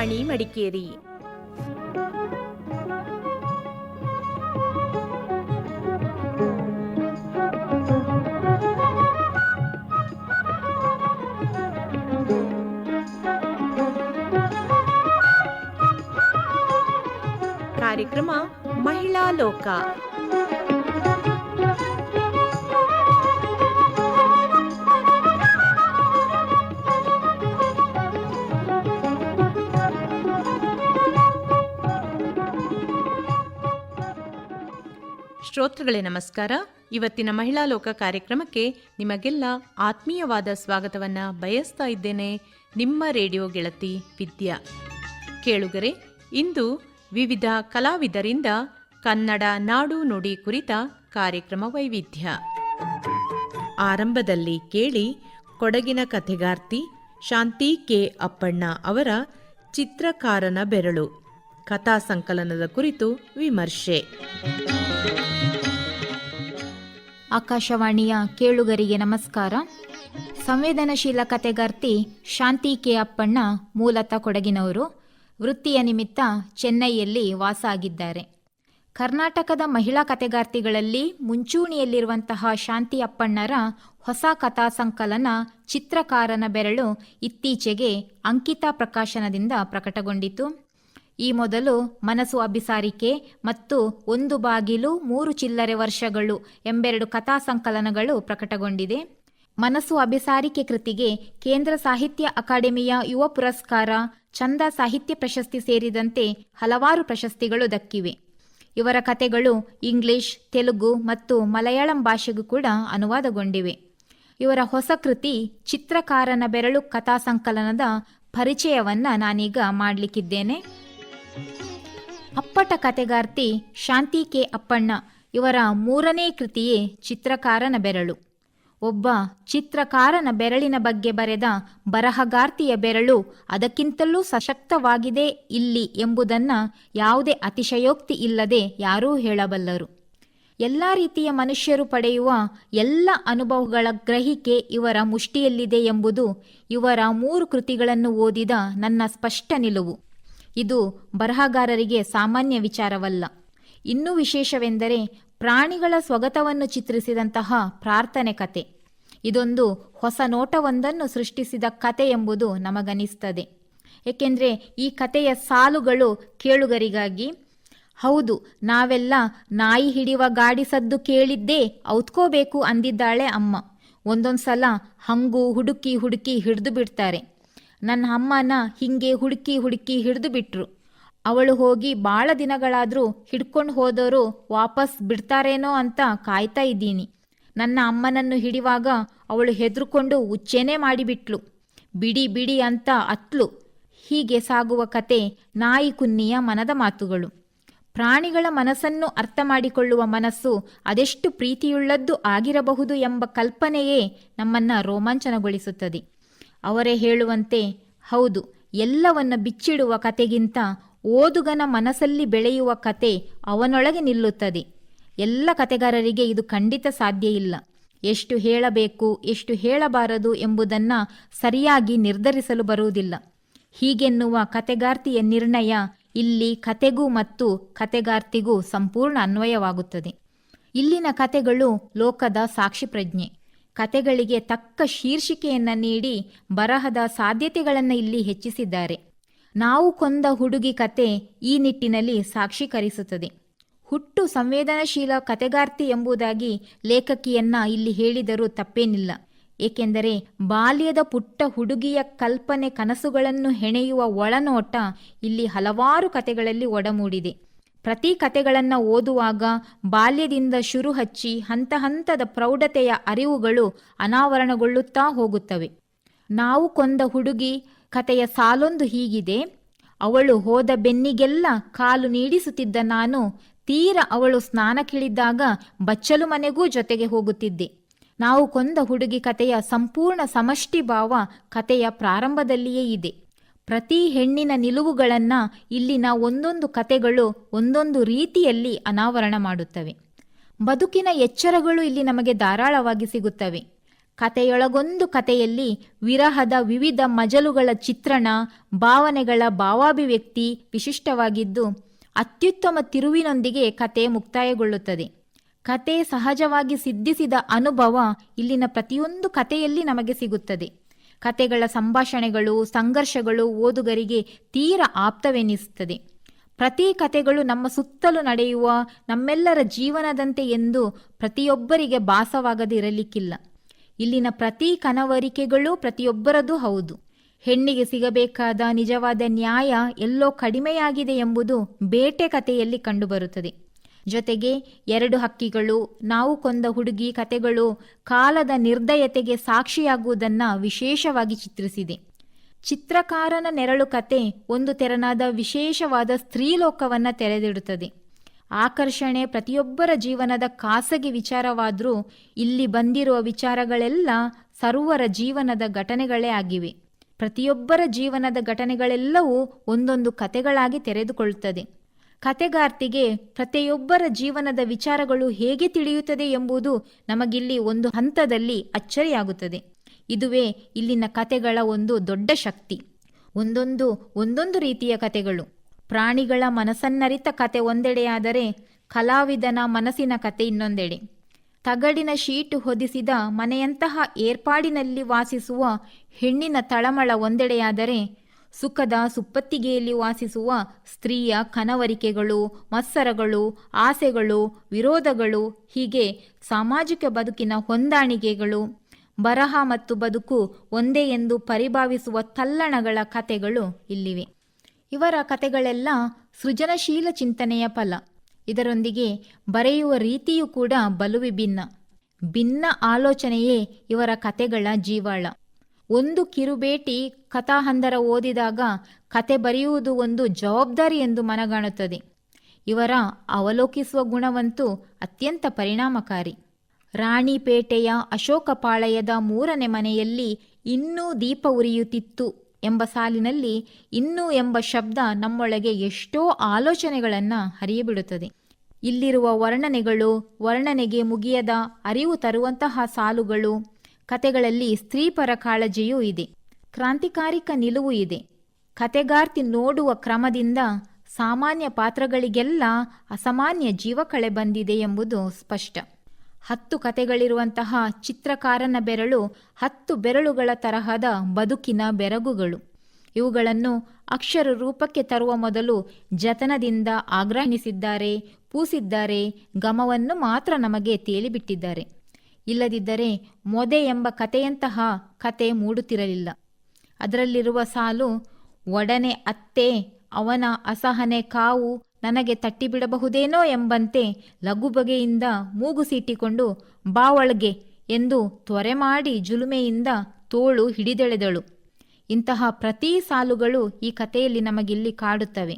ಆಕಾಶವಾಣಿ ಮಡಿಕೇರಿ. ಕಾರ್ಯಕ್ರಮ ಮಹಿಳಾ ಲೋಕ. ಶ್ರೋತೃಗಳೇ ನಮಸ್ಕಾರ. ಇವತ್ತಿನ ಮಹಿಳಾ ಲೋಕ ಕಾರ್ಯಕ್ರಮಕ್ಕೆ ನಿಮಗೆಲ್ಲ ಆತ್ಮೀಯವಾದ ಸ್ವಾಗತವನ್ನು ಬಯಸ್ತಾ ಇದ್ದೇನೆ. ನಿಮ್ಮ ರೇಡಿಯೋ ಗೆಳತಿ ವಿದ್ಯಾ. ಕೇಳುಗರೆ, ಇಂದು ವಿವಿಧ ಕಲಾವಿದರಿಂದ ಕನ್ನಡ ನಾಡು ನುಡಿ ಕುರಿತ ಕಾರ್ಯಕ್ರಮ ವೈವಿಧ್ಯ. ಆರಂಭದಲ್ಲಿ ಕೇಳಿ ಕೊಡಗಿನ ಕಥೆಗಾರ್ತಿ ಶಾಂತಿ ಕೆ ಅಪ್ಪಣ್ಣ ಅವರ ಚಿತ್ರಕಾರನ ಬೆರಳು ಕಥಾ ಸಂಕಲನದ ಕುರಿತು ವಿಮರ್ಶೆ. ಆಕಾಶವಾಣಿಯ ಕೇಳುಗರಿಗೆ ನಮಸ್ಕಾರ. ಸಂವೇದನಶೀಲ ಕಥೆಗಾರ್ತಿ ಶಾಂತಿ ಕೆ ಅಪ್ಪಣ್ಣ ಮೂಲತಃ ಕೊಡಗಿನವರು. ವೃತ್ತಿಯ ನಿಮಿತ್ತ ಚೆನ್ನೈಯಲ್ಲಿ ವಾಸ ಆಗಿದ್ದಾರೆ. ಕರ್ನಾಟಕದ ಮಹಿಳಾ ಕಥೆಗಾರ್ತಿಗಳಲ್ಲಿ ಮುಂಚೂಣಿಯಲ್ಲಿರುವಂತಹ ಶಾಂತಿ ಅಪ್ಪಣ್ಣರ ಹೊಸ ಕಥಾ ಸಂಕಲನ ಚಿತ್ರಕಾರನ ಬೆರಳು ಇತ್ತೀಚೆಗೆ ಅಂಕಿತಾ ಪ್ರಕಾಶನದಿಂದ ಪ್ರಕಟಗೊಂಡಿತು. ಈ ಮೊದಲು ಮನಸ್ಸು ಅಭಿಸಾರಿಕೆ ಮತ್ತು 1 ಬಾಗಿಲು 3 ಚಿಲ್ಲರೆ ವರ್ಷಗಳು ಎಂಬೆರಡು ಕಥಾ ಸಂಕಲನಗಳು ಪ್ರಕಟಗೊಂಡಿದೆ. ಮನಸ್ಸು ಅಭಿಸಾರಿಕೆ ಕೃತಿಗೆ ಕೇಂದ್ರ ಸಾಹಿತ್ಯ ಅಕಾಡೆಮಿಯ ಯುವ ಪುರಸ್ಕಾರ, ಚಂದ ಸಾಹಿತ್ಯ ಪ್ರಶಸ್ತಿ ಸೇರಿದಂತೆ ಹಲವಾರು ಪ್ರಶಸ್ತಿಗಳು ದಕ್ಕಿವೆ. ಇವರ ಕಥೆಗಳು ಇಂಗ್ಲಿಷ್, ತೆಲುಗು ಮತ್ತು ಮಲಯಾಳಂ ಭಾಷೆಗೂ ಕೂಡ ಅನುವಾದಗೊಂಡಿವೆ. ಇವರ ಹೊಸ ಕೃತಿ ಚಿತ್ರಕಾರನ ಬೆರಳು ಕಥಾ ಸಂಕಲನದ ಪರಿಚಯವನ್ನು ನಾನೀಗ ಮಾಡಲಿಕ್ಕಿದ್ದೇನೆ. ಅಪ್ಪಟ ಕಥೆಗಾರ್ತಿ ಶಾಂತಿ ಕೆ ಅಪ್ಪಣ್ಣ ಇವರ 3ನೇ ಕೃತಿಯೇ ಚಿತ್ರಕಾರನ ಬೆರಳು. ಒಬ್ಬ ಚಿತ್ರಕಾರನ ಬೆರಳಿನ ಬಗ್ಗೆ ಬರೆದ ಬರಹಗಾರ್ತಿಯ ಬೆರಳು ಅದಕ್ಕಿಂತಲೂ ಸಶಕ್ತವಾಗಿದೆ ಇಲ್ಲಿ ಎಂಬುದನ್ನು ಯಾವುದೇ ಅತಿಶಯೋಕ್ತಿ ಇಲ್ಲದೆ ಯಾರೂ ಹೇಳಬಲ್ಲರು. ಎಲ್ಲ ರೀತಿಯ ಮನುಷ್ಯರು ಪಡೆಯುವ ಎಲ್ಲ ಅನುಭವಗಳ ಗ್ರಹಿಕೆ ಇವರ ಮುಷ್ಟಿಯಲ್ಲಿದೆ ಎಂಬುದು ಇವರ 3 ಕೃತಿಗಳನ್ನು ಓದಿದ ನನ್ನ ಸ್ಪಷ್ಟ ನಿಲುವು. ಇದು ಬರಹಗಾರರಿಗೆ ಸಾಮಾನ್ಯ ವಿಚಾರವಲ್ಲ. ಇನ್ನೂ ವಿಶೇಷವೆಂದರೆ ಪ್ರಾಣಿಗಳ ಸ್ವಗತವನ್ನು ಚಿತ್ರಿಸಿದಂತಹ ಪ್ರಾರ್ಥನೆ ಕತೆ. ಇದೊಂದು ಹೊಸ ನೋಟವೊಂದನ್ನು ಸೃಷ್ಟಿಸಿದ ಕತೆ ಎಂಬುದು ನಮಗನಿಸ್ತದೆ. ಏಕೆಂದರೆ ಈ ಕತೆಯ ಸಾಲುಗಳು ಕೇಳುಗರಿಗಾಗಿ, ಹೌದು, ನಾವೆಲ್ಲ ನಾಯಿ ಹಿಡಿಯುವ ಗಾಡಿ ಸದ್ದು ಕೇಳಿದ್ದೇ ಔತ್ಕೋಬೇಕು ಅಂದಿದ್ದಾಳೆ ಅಮ್ಮ. ಒಂದೊಂದು ಸಲ ಹಂಗೂ ಹುಡುಕಿ ಹುಡುಕಿ ಹಿಡಿದು ಬಿಡ್ತಾರೆ. ನನ್ನ ಅಮ್ಮನ ಹಿಂಗೆ ಹುಡುಕಿ ಹುಡುಕಿ ಹಿಡಿದು ಬಿಟ್ರು. ಅವಳು ಹೋಗಿ ಭಾಳ ದಿನಗಳಾದರೂ ಹಿಡ್ಕೊಂಡು ಹೋದವರು ವಾಪಸ್ ಬಿಡ್ತಾರೇನೋ ಅಂತ ಕಾಯ್ತಾ ಇದ್ದೀನಿ. ನನ್ನ ಅಮ್ಮನನ್ನು ಹಿಡಿಯುವಾಗ ಅವಳು ಹೆದರ್ಕೊಂಡು ಉಚ್ಚೇನೆ ಮಾಡಿಬಿಟ್ಲು. ಬಿಡಿ ಬಿಡಿ ಅಂತ ಅತ್ಲು. ಹೀಗೆ ಸಾಗುವ ಕತೆ ನಾಯಿ ಕುನ್ನಿಯ ಮನದ ಮಾತುಗಳು. ಪ್ರಾಣಿಗಳ ಮನಸ್ಸನ್ನು ಅರ್ಥ ಮಾಡಿಕೊಳ್ಳುವ ಮನಸ್ಸು ಅದೆಷ್ಟು ಪ್ರೀತಿಯುಳ್ಳದ್ದು ಆಗಿರಬಹುದು ಎಂಬ ಕಲ್ಪನೆಯೇ ನಮ್ಮನ್ನು ರೋಮಾಂಚನಗೊಳಿಸುತ್ತದೆ. ಅವರೇ ಹೇಳುವಂತೆ, ಹೌದು, ಎಲ್ಲವನ್ನ ಬಿಚ್ಚಿಡುವ ಕತೆಗಿಂತ ಓದುಗನ ಮನಸ್ಸಲ್ಲಿ ಬೆಳೆಯುವ ಕತೆ ಅವನೊಳಗೆ ನಿಲ್ಲುತ್ತದೆ. ಎಲ್ಲ ಕತೆಗಾರರಿಗೆ ಇದು ಖಂಡಿತ ಸಾಧ್ಯ ಇಲ್ಲ. ಎಷ್ಟು ಹೇಳಬೇಕು, ಎಷ್ಟು ಹೇಳಬಾರದು ಎಂಬುದನ್ನು ಸರಿಯಾಗಿ ನಿರ್ಧರಿಸಲು ಬರುವುದಿಲ್ಲ. ಹೀಗೆನ್ನುವ ಕತೆಗಾರ್ತಿಯ ನಿರ್ಣಯ ಇಲ್ಲಿ ಕತೆಗೂ ಮತ್ತು ಕತೆಗಾರ್ತಿಗೂ ಸಂಪೂರ್ಣ ಅನ್ವಯವಾಗುತ್ತದೆ. ಇಲ್ಲಿನ ಕತೆಗಳು ಲೋಕದ ಸಾಕ್ಷಿ ಪ್ರಜ್ಞೆ. ಕತೆಗಳಿಗೆ ತಕ್ಕ ಶೀರ್ಷಿಕೆಯನ್ನು ನೀಡಿ ಬರಹದ ಸಾಧ್ಯತೆಗಳನ್ನು ಇಲ್ಲಿ ಹೆಚ್ಚಿಸಿದ್ದಾರೆ. ನಾವು ಕೊಂದ ಹುಡುಗಿ ಕತೆ ಈ ನಿಟ್ಟಿನಲ್ಲಿ ಸಾಕ್ಷೀಕರಿಸುತ್ತದೆ. ಹುಟ್ಟು ಸಂವೇದನಶೀಲ ಕತೆಗಾರ್ತಿ ಎಂಬುದಾಗಿ ಲೇಖಕಿಯನ್ನ ಇಲ್ಲಿ ಹೇಳಿದರೂ ತಪ್ಪೇನಿಲ್ಲ. ಏಕೆಂದರೆ ಬಾಲ್ಯದ ಪುಟ್ಟ ಹುಡುಗಿಯ ಕಲ್ಪನೆ ಕನಸುಗಳನ್ನು ಹೆಣೆಯುವ ಒಳನೋಟ ಇಲ್ಲಿ ಹಲವಾರು ಕತೆಗಳಲ್ಲಿ ಒಡಮೂಡಿದೆ. ಪ್ರತಿ ಕತೆಗಳನ್ನು ಓದುವಾಗ ಬಾಲ್ಯದಿಂದ ಶುರು ಹಚ್ಚಿ ಹಂತ ಹಂತದ ಪ್ರೌಢತೆಯ ಅರಿವುಗಳು ಅನಾವರಣಗೊಳ್ಳುತ್ತಾ ಹೋಗುತ್ತವೆ. ನಾವು ಕೊಂದ ಹುಡುಗಿ ಕತೆಯ ಸಾಲೊಂದು ಹೀಗಿದೆ. ಅವಳು ಹೋದ ಬೆನ್ನಿಗೆಲ್ಲ ಕಾಲು ನೀಡಿಸುತ್ತಿದ್ದ ನಾನು ತೀರ ಅವಳು ಸ್ನಾನಕ್ಕಿಳಿದಾಗ ಬಚ್ಚಲು ಮನೆಗೂ ಜೊತೆಗೆ ಹೋಗುತ್ತಿದ್ದೆ. ನಾವು ಕೊಂದ ಹುಡುಗಿ ಕತೆಯ ಸಂಪೂರ್ಣ ಸಮಷ್ಟಿ ಭಾವ ಕತೆಯ ಪ್ರಾರಂಭದಲ್ಲಿಯೇ ಇದೆ. ಪ್ರತಿ ಹೆಣ್ಣಿನ ನಿಲುವುಗಳನ್ನು ಇಲ್ಲಿನ ಒಂದೊಂದು ಕತೆಗಳು ಒಂದೊಂದು ರೀತಿಯಲ್ಲಿ ಅನಾವರಣ ಮಾಡುತ್ತವೆ. ಬದುಕಿನ ಎಚ್ಚರಗಳು ಇಲ್ಲಿ ನಮಗೆ ಧಾರಾಳವಾಗಿ ಸಿಗುತ್ತವೆ. ಕತೆಯೊಳಗೊಂದು ಕತೆಯಲ್ಲಿ ವಿರಹದ ವಿವಿಧ ಮಜಲುಗಳ ಚಿತ್ರಣ, ಭಾವನೆಗಳ ಭಾವಾಭಿವ್ಯಕ್ತಿ ವಿಶಿಷ್ಟವಾಗಿದ್ದು ಅತ್ಯುತ್ತಮ ತಿರುವಿನೊಂದಿಗೆ ಕತೆ ಮುಕ್ತಾಯಗೊಳ್ಳುತ್ತದೆ. ಕತೆ ಸಹಜವಾಗಿ ಸಿದ್ಧಿಸಿದ ಅನುಭವ ಇಲ್ಲಿನ ಪ್ರತಿಯೊಂದು ಕತೆಯಲ್ಲಿ ನಮಗೆ ಸಿಗುತ್ತದೆ. ಕತೆಗಳ ಸಂಭಾಷಣೆಗಳು, ಸಂಘರ್ಷಗಳು ಓದುಗರಿಗೆ ತೀರ ಆಪ್ತವೆನಿಸುತ್ತದೆ. ಪ್ರತಿ ಕತೆಗಳು ನಮ್ಮ ಸುತ್ತಲೂ ನಡೆಯುವ ನಮ್ಮೆಲ್ಲರ ಜೀವನದಂತೆ ಎಂದು ಪ್ರತಿಯೊಬ್ಬರಿಗೆ ಭಾಸವಾಗದಿರಲಿಕ್ಕಿಲ್ಲ. ಇಲ್ಲಿನ ಪ್ರತಿ ಕನವರಿಕೆಗಳು ಪ್ರತಿಯೊಬ್ಬರದೂ ಹೌದು. ಹೆಣ್ಣಿಗೆ ಸಿಗಬೇಕಾದ ನಿಜವಾದ ನ್ಯಾಯ ಎಲ್ಲೋ ಕಡಿಮೆಯಾಗಿದೆ ಎಂಬುದು ಬೇಟೆ ಕಥೆಯಲ್ಲಿ ಕಂಡುಬರುತ್ತದೆ. ಜೊತೆಗೆ 2 ಹಕ್ಕಿಗಳು, ನಾವು ಕೊಂದ ಹುಡುಗಿ ಕತೆಗಳು ಕಾಲದ ನಿರ್ದಯತೆಗೆ ಸಾಕ್ಷಿಯಾಗುವುದನ್ನು ವಿಶೇಷವಾಗಿ ಚಿತ್ರಿಸಿದೆ. ಚಿತ್ರಕಾರನ ನೆರಳು ಕತೆ ಒಂದು ತೆರನಾದ ವಿಶೇಷವಾದ ಸ್ತ್ರೀಲೋಕವನ್ನು ತೆರೆದಿಡುತ್ತದೆ. ಆಕರ್ಷಣೆ ಪ್ರತಿಯೊಬ್ಬರ ಜೀವನದ ಖಾಸಗಿ ವಿಚಾರವಾದರೂ ಇಲ್ಲಿ ಬಂದಿರುವ ವಿಚಾರಗಳೆಲ್ಲ ಸರ್ವರ ಜೀವನದ ಘಟನೆಗಳೇ ಆಗಿವೆ. ಪ್ರತಿಯೊಬ್ಬರ ಜೀವನದ ಘಟನೆಗಳೆಲ್ಲವೂ ಒಂದೊಂದು ಕತೆಗಳಾಗಿ ತೆರೆದುಕೊಳ್ಳುತ್ತದೆ. ಕತೆಗಾರ್ತಿಗೆ ಪ್ರತಿಯೊಬ್ಬರ ಜೀವನದ ವಿಚಾರಗಳು ಹೇಗೆ ತಿಳಿಯುತ್ತದೆ ಎಂಬುದು ನಮಗಿಲ್ಲಿ ಒಂದು ಹಂತದಲ್ಲಿ ಅಚ್ಚರಿಯಾಗುತ್ತದೆ. ಇದುವೇ ಇಲ್ಲಿನ ಕತೆಗಳ ಒಂದು ದೊಡ್ಡ ಶಕ್ತಿ. ಒಂದೊಂದು ರೀತಿಯ ಕತೆಗಳು. ಪ್ರಾಣಿಗಳ ಮನಸ್ಸನ್ನರಿತ ಕತೆ ಒಂದೆಡೆಯಾದರೆ ಕಲಾವಿದನ ಮನಸ್ಸಿನ ಕತೆ ಇನ್ನೊಂದೆಡೆ. ತಗಡಿನ ಶೀಟು ಹೊದಿಸಿದ ಮನೆಯಂತಹ ಏರ್ಪಾಡಿನಲ್ಲಿ ವಾಸಿಸುವ ಹೆಣ್ಣಿನ ತಳಮಳ ಒಂದೆಡೆಯಾದರೆ ಸುಖದ ಸುಪ್ಪತ್ತಿಗೆಯಲ್ಲಿ ವಾಸಿಸುವ ಸ್ತ್ರೀಯ ಕನವರಿಕೆಗಳು, ಮತ್ಸರಗಳು, ಆಸೆಗಳು, ವಿರೋಧಗಳು, ಹೀಗೆ ಸಾಮಾಜಿಕ ಬದುಕಿನ ಹೊಂದಾಣಿಕೆಗಳು, ಬರಹ ಮತ್ತು ಬದುಕು ಒಂದೇ ಎಂದು ಪರಿಭಾವಿಸುವ ತಲ್ಲಣಗಳ ಕತೆಗಳು ಇಲ್ಲಿವೆ. ಇವರ ಕತೆಗಳೆಲ್ಲ ಸೃಜನಶೀಲ ಚಿಂತನೆಯ ಫಲ. ಇದರೊಂದಿಗೆ ಬರೆಯುವ ರೀತಿಯೂ ಕೂಡ ಬಲು ವಿಭಿನ್ನ. ಭಿನ್ನ ಆಲೋಚನೆಯೇ ಇವರ ಕತೆಗಳ ಜೀವಾಳ. ಒಂದು ಕಿರುಬೇಟಿ ಕಥಾಹಂದರ ಓದಿದಾಗ ಕತೆ ಬರೆಯುವುದು ಒಂದು ಜವಾಬ್ದಾರಿ ಎಂದು ಮನಗಾಣುತ್ತದೆ. ಇವರ ಅವಲೋಕಿಸುವ ಗುಣವಂತೂ ಅತ್ಯಂತ ಪರಿಣಾಮಕಾರಿ. ರಾಣಿಪೇಟೆಯ ಅಶೋಕಪಾಳಯದ 3ನೇ ಮನೆಯಲ್ಲಿ ಇನ್ನೂ ದೀಪ ಉರಿಯುತ್ತಿತ್ತು ಎಂಬ ಸಾಲಿನಲ್ಲಿ ಇನ್ನೂ ಎಂಬ ಶಬ್ದ ನಮ್ಮೊಳಗೆ ಎಷ್ಟೋ ಆಲೋಚನೆಗಳನ್ನು ಹರಿಯಬಿಡುತ್ತದೆ. ಇಲ್ಲಿರುವ ವರ್ಣನೆಗೆ ಮುಗಿಯದ ಅರಿವು ತರುವಂತಹ ಸಾಲುಗಳು. ಕತೆಗಳಲ್ಲಿ ಸ್ತ್ರೀಪರ ಕಾಳಜಿಯೂ ಇದೆ, ಕ್ರಾಂತಿಕಾರಿಕ ನಿಲುವು ಇದೆ. ಕತೆಗಾರ್ತಿ ನೋಡುವ ಕ್ರಮದಿಂದ ಸಾಮಾನ್ಯ ಪಾತ್ರಗಳಿಗೆಲ್ಲ ಅಸಾಮಾನ್ಯ ಜೀವಕಳೆ ಬಂದಿದೆ ಎಂಬುದು ಸ್ಪಷ್ಟ. 10 ಕತೆಗಳಿರುವಂತಹ ಚಿತ್ರಕಾರನ ಬೆರಳು 10 ಬೆರಳುಗಳ ತರಹದ ಬದುಕಿನ ಬೆರಗುಗಳು. ಇವುಗಳನ್ನು ಅಕ್ಷರ ರೂಪಕ್ಕೆ ತರುವ ಮೊದಲು ಜತನದಿಂದ ಆಗ್ರಹಿಸಿದ್ದಾರೆ, ಪೂಸಿದ್ದಾರೆ, ಗಮವನ್ನು ಮಾತ್ರ ನಮಗೆ ತೇಲಿಬಿಟ್ಟಿದ್ದಾರೆ. ಇಲ್ಲದಿದ್ದರೆ ಮೊದೆ ಎಂಬ ಕತೆಯಂತಹ ಕತೆ ಮೂಡುತ್ತಿರಲಿಲ್ಲ. ಅದರಲ್ಲಿರುವ ಸಾಲು, ಒಡನೆ ಅತ್ತೆ ಅವನ ಅಸಹನೆ ಕಾವು ನನಗೆ ತಟ್ಟಿಬಿಡಬಹುದೇನೋ ಎಂಬಂತೆ ಲಘುಬಗೆಯಿಂದ ಮೂಗುಸೀಟಿಕೊಂಡು ಬಾ ಒಳಗೆ ಎಂದು ತ್ವರೆ ಮಾಡಿ ಜುಲುಮೆಯಿಂದ ತೋಳು ಹಿಡಿದೆಳೆದಳು. ಇಂತಹ ಪ್ರತಿ ಸಾಲುಗಳು ಈ ಕಥೆಯಲ್ಲಿ ನಮಗಿಲ್ಲಿ ಕಾಡುತ್ತವೆ.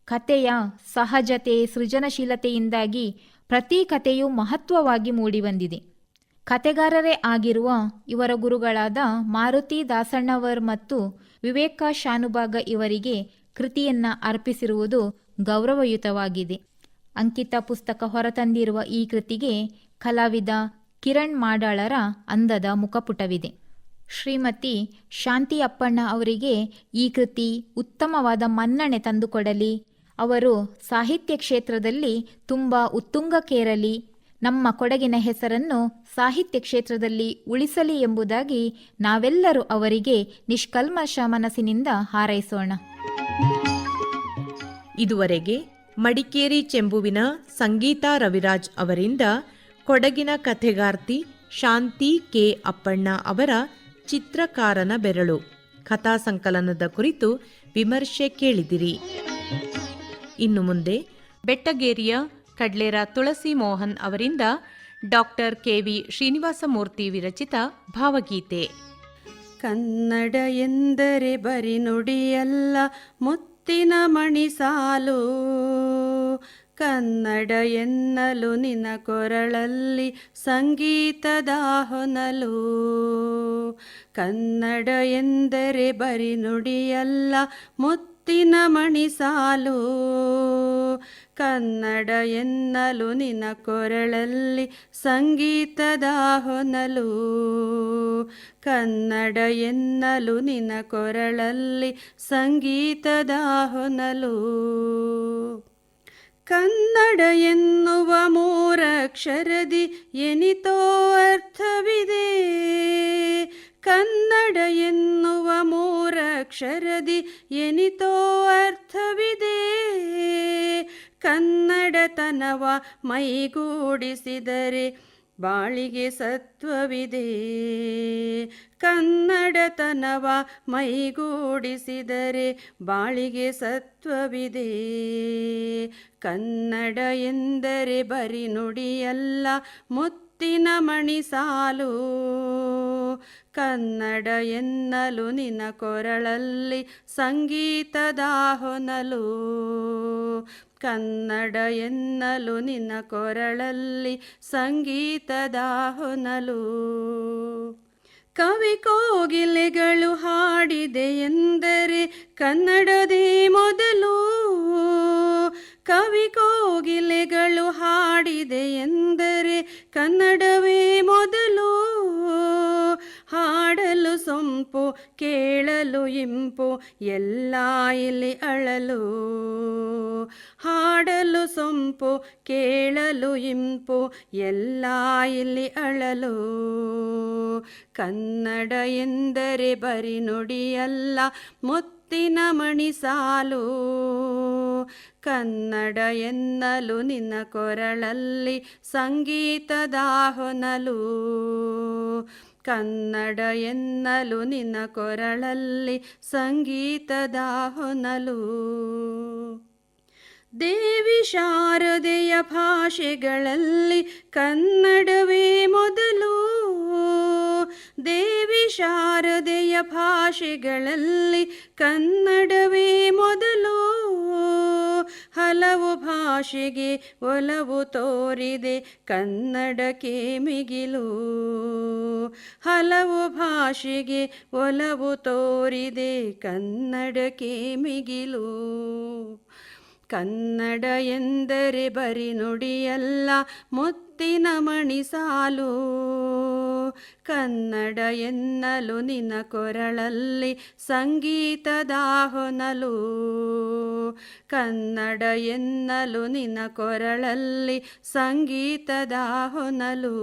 ಕಥೆಯ ಸಹಜತೆ, ಸೃಜನಶೀಲತೆಯಿಂದಾಗಿ ಪ್ರತಿ ಕಥೆಯೂ ಮಹತ್ವವಾಗಿ ಮೂಡಿಬಂದಿದೆ. ಕತೆಗಾರರೇ ಆಗಿರುವ ಇವರ ಗುರುಗಳಾದ ಮಾರುತಿ ದಾಸಣ್ಣವರ್ ಮತ್ತು ವಿವೇಕ ಶಾನುಭಾಗ ಇವರಿಗೆ ಕೃತಿಯನ್ನು ಅರ್ಪಿಸಿರುವುದು ಗೌರವಯುತವಾಗಿದೆ. ಅಂಕಿತ ಪುಸ್ತಕ ಹೊರತಂದಿರುವ ಈ ಕೃತಿಗೆ ಕಲಾವಿದ ಕಿರಣ್ ಮಾಡಾಳರ ಅಂದದ ಮುಖಪುಟವಿದೆ. ಶ್ರೀಮತಿ ಶಾಂತಿ ಅಪ್ಪಣ್ಣ ಅವರಿಗೆ ಈ ಕೃತಿ ಉತ್ತಮವಾದ ಮನ್ನಣೆ ತಂದುಕೊಡಲಿ, ಅವರು ಸಾಹಿತ್ಯ ಕ್ಷೇತ್ರದಲ್ಲಿ ತುಂಬ ಉತ್ತುಂಗಕ್ಕೇರಲಿ, ನಮ್ಮ ಕೊಡಗಿನ ಹೆಸರನ್ನು ಸಾಹಿತ್ಯ ಕ್ಷೇತ್ರದಲ್ಲಿ ಉಳಿಸಲಿ ಎಂಬುದಾಗಿ ನಾವೆಲ್ಲರೂ ಅವರಿಗೆ ನಿಷ್ಕಲ್ಮಶ ಮನಸ್ಸಿನಿಂದ ಹಾರೈಸೋಣ. ಇದುವರೆಗೆ ಮಡಿಕೇರಿ ಚೆಂಬುವಿನ ಸಂಗೀತಾ ರವಿರಾಜ್ ಅವರಿಂದ ಕೊಡಗಿನ ಕಥೆಗಾರ್ತಿ ಶಾಂತಿ ಕೆ ಅಪ್ಪಣ್ಣ ಅವರ ಚಿತ್ರಕಾರನ ಬೆರಳು ಕಥಾ ಸಂಕಲನದ ಕುರಿತು ವಿಮರ್ಶೆ ಕೇಳಿದಿರಿ. ಇನ್ನು ಮುಂದೆ ಬೆಟ್ಟಗೇರಿಯ ಕಡ್ಲೇರ ತುಳಸಿ ಮೋಹನ್ ಅವರಿಂದ ಡಾಕ್ಟರ್ ಕೆ.ವಿ. ಶ್ರೀನಿವಾಸಮೂರ್ತಿ ವಿರಚಿತ ಭಾವಗೀತೆ. ಕನ್ನಡ ಎಂದರೆ ಬರಿ ನುಡಿಯಲ್ಲ, ಮುತ್ತಿನ ಮಣಿ ಸಾಲು. ಕನ್ನಡ ಎನ್ನಲು ನಿನ ಕೊರಳಲ್ಲಿ ಸಂಗೀತದ ಹೊನಲು. ಕನ್ನಡ ಎಂದರೆ ಬರಿ ನುಡಿಯಲ್ಲ, ಮುತ್ತಿನ ಮುತ್ತಿನ ಮಣಿ ಸಾಲು. ಕನ್ನಡ ಎನ್ನಲು ನಿನ್ನ ಕೊರಳಲ್ಲಿ ಸಂಗೀತದ ಹೊನಲು. ಕನ್ನಡ ಎನ್ನಲು ನಿನ್ನ ಕೊರಳಲ್ಲಿ ಸಂಗೀತದ ಹೊನಲು. ಕನ್ನಡ ಎನ್ನುವ ಮೂರಕ್ಷರದಿ ಎನಿತೋ ಅರ್ಥವಿದೆ. ಕನ್ನಡ ಎನ್ನುವ ಮೂರಕ್ಷರದಿ ಎನಿತೋ ಅರ್ಥವಿದೆ. ಕನ್ನಡತನವ ಮೈಗೂಡಿಸಿದರೆ ಬಾಳಿಗೆ ಸತ್ವವಿದೆ. ಕನ್ನಡತನವ ಮೈಗೂಡಿಸಿದರೆ ಬಾಳಿಗೆ ಸತ್ವವಿದೆ. ಕನ್ನಡ ಎಂದರೆ ಬರಿ ನುಡಿಯಲ್ಲ, ಮುತ್ತಿನ ಮಣಿ ಸಾಲು. ಕನ್ನಡ ಎನ್ನಲು ನಿನ್ನ ಕೊರಳಲ್ಲಿ ಸಂಗೀತದ ಹೊನಲು. ಕನ್ನಡ ಎನ್ನಲು ನಿನ್ನ ಕೊರಳಲ್ಲಿ ಸಂಗೀತದ ಹೊನಲು. ಕವಿ ಕೋಗಿಲೆಗಳು ಹಾಡಿದೆ ಎಂದರೆ ಕನ್ನಡದೇ ಮೊದಲು. ಕವಿ ಕೋಗಿಲೆಗಳು ಹಾಡಿದೆ ಎಂದರೆ ಕನ್ನಡವೇ ಮೊದಲು. ಹಾಡಲು ಸೊಂಪು ಕೇಳಲು ಇಂಪು ಎಲ್ಲ ಇಲ್ಲಿ ಅಳಲು. ಹಾಡಲು ಸೊಂಪು ಕೇಳಲು ಇಂಪು ಎಲ್ಲ ಇಲ್ಲಿ ಅಳಲು. ಕನ್ನಡ ಎಂದರೆ ಬರಿ ನುಡಿಯಲ್ಲ, ಮುತ್ತಿನ ಮಣಿ ಸಾಲು. ಕನ್ನಡ ಎನ್ನಲು ನಿನ್ನ ಕೊರಳಲ್ಲಿ ಸಂಗೀತದ ಹೊನಲು. ಕನ್ನಡ ಎನ್ನಲು ನಿನ್ನ ಕೊರಳಲ್ಲಿ ಸಂಗೀತದ ಹೊನಲು. ದೇವಿ ಶಾರದೆಯ ಭಾಷೆಗಳಲ್ಲಿ ಕನ್ನಡವೇ ಮೊದಲು. ದೇವಿ ಶಾರದೆಯ ಭಾಷೆಗಳಲ್ಲಿ ಕನ್ನಡವೇ ಮೊದಲು. ಹಲವು ಭಾಷೆಗೆ ಒಲವು ತೋರಿದೆ ಕನ್ನಡಕ್ಕೆ ಮಿಗಿಲು. ಹಲವು ಭಾಷೆಗೆ ಒಲವು ತೋರಿದೆ ಕನ್ನಡಕ್ಕೆ ಮಿಗಿಲು. ಕನ್ನಡ ಎಂದರೆ ಬರಿ ನುಡಿಯಲ್ಲ, ಮುತ್ತಿನ ಮಣಿ ಸಾಲು. ಕನ್ನಡ ಎನ್ನಲು ನಿನ್ನ ಕೊರಳಲ್ಲಿ ಸಂಗೀತದ ಹೊನಲು. ಕನ್ನಡ ಎನ್ನಲು ನಿನ್ನ ಕೊರಳಲ್ಲಿ ಸಂಗೀತದ ಹೊನಲು.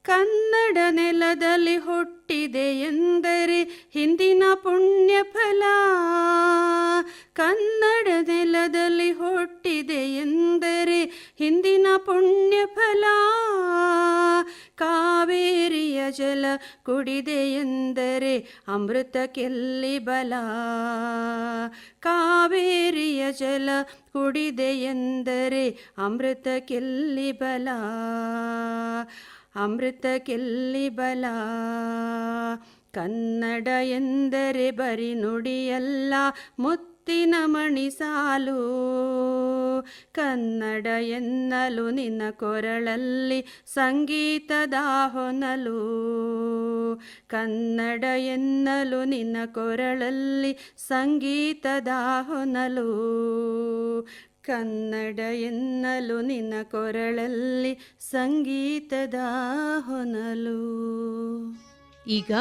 ಕನ್ನಡ ನೆಲದಲ್ಲಿ ಹುಟ್ಟಿದೆ ಎಂದರೆ ಹಿಂದಿನ ಪುಣ್ಯ ಫಲ. ಕನ್ನಡ ನೆಲದಲ್ಲಿ ಹುಟ್ಟಿದೆ ಎಂದರೆ ಹಿಂದಿನ ಪುಣ್ಯ ಫಲ. ಕಾವೇರಿಯ ಜಲ ಕುಡಿದೆ ಎಂದರೆ ಅಮೃತಕ್ಕೆಲ್ಲಿ ಬಲ. ಕಾವೇರಿಯ ಜಲ ಕುಡಿದೆ ಎಂದರೆ ಅಮೃತಕ್ಕೆಲ್ಲಿ ಬಲ. ಅಮೃತಕ್ಕೆಲ್ಲಿ ಬಲ. ಕನ್ನಡ ಎಂದರೆ ಬರಿ ನುಡಿಯಲ್ಲ, ಮುತ್ತಿನ ಮಣಿ ಸಾಲು. ಕನ್ನಡ ಎನ್ನಲು ನಿನ್ನ ಕೊರಳಲ್ಲಿ ಸಂಗೀತದ ಹೊನಲು. ಕನ್ನಡ ಎನ್ನಲು ನಿನ್ನ ಕೊರಳಲ್ಲಿ ಸಂಗೀತದ ಹೊನಲು. ಕನ್ನಡ ಎನ್ನಲು ನಿನ್ನ ಕೊರಳಲ್ಲಿ ಸಂಗೀತದ ಹೊನಲು. ಈಗ